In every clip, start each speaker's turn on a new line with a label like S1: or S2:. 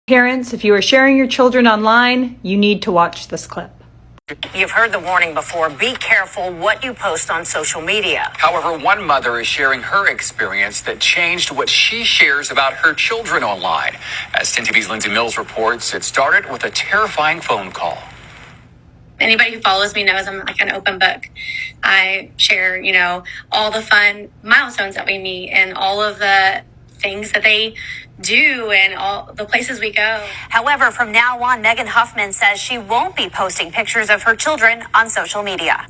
S1: Parents, if you are sharing your children online, you need to watch this clip.
S2: You've heard the warning before. Be careful what you post on social media.
S3: However, one mother is sharing her experience that changed what she shares about her children online. As 10 TV's Lindsay Mills reports, it started with a terrifying phone call.
S4: Anybody who follows me knows I'm like an open book. I share, all the fun milestones that we meet and all of the things that they do and all the places we go.
S2: However, from now on, Megan Huffman says she won't be posting pictures of her children on social media.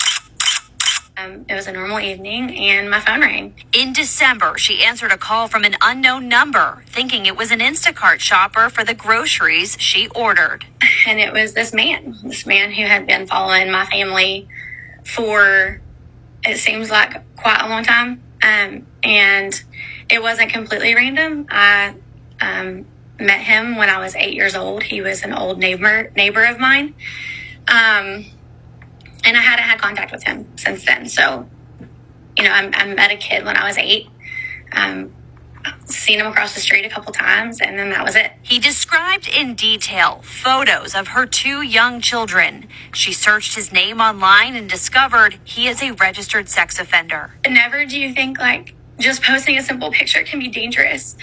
S4: It was a normal evening and my phone rang.
S2: In December, she answered a call from an unknown number, thinking it was an Instacart shopper for the groceries she ordered.
S4: And it was this man who had been following my family for, it seems like, quite a long time. And it wasn't completely random. I met him when I was 8 years old. He was an old neighbor of mine. And I hadn't had contact with him since then. So, I met a kid when I was 8. Seen him across the street a couple times, and then that was it.
S2: He described in detail photos of her 2 young children. She searched his name online and discovered he is a registered sex offender.
S4: Never do you think just posting a simple picture can be dangerous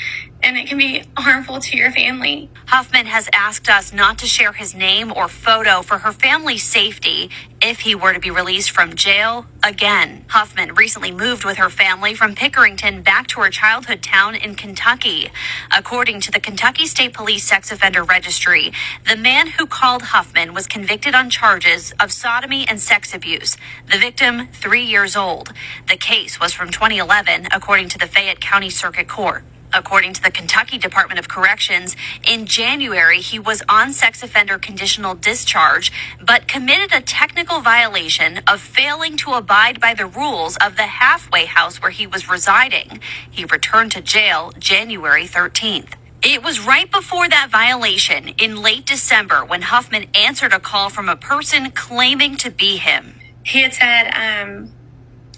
S4: and it can be harmful to your family.
S2: Huffman has asked us not to share his name or photo for her family's safety if he were to be released from jail again. Huffman recently moved with her family from Pickerington back to her childhood town in Kentucky. According to the Kentucky State Police Sex Offender Registry, the man who called Huffman was convicted on charges of sodomy and sex abuse. The victim, 3 years old. The case was from 2011, according to the Fayette County Circuit Court. According to the Kentucky Department of Corrections, in January, he was on sex offender conditional discharge, but committed a technical violation of failing to abide by the rules of the halfway house where he was residing. He returned to jail January 13th. It was right before that violation in late December when Huffman answered a call from a person claiming to be him.
S4: He had said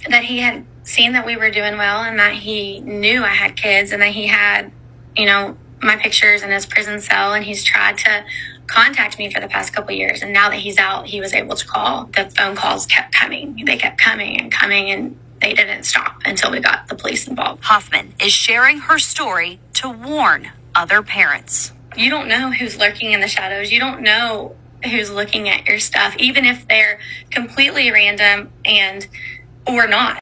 S4: that he had seen that we were doing well and that he knew I had kids and that he had, my pictures in his prison cell, and he's tried to contact me for the past couple of years. And now that he's out, he was able to call. The phone calls kept coming. They kept coming and they didn't stop until we got the police involved.
S2: Huffman is sharing her story to warn other parents.
S4: You don't know who's lurking in the shadows. You don't know who's looking at your stuff, even if they're completely random or not.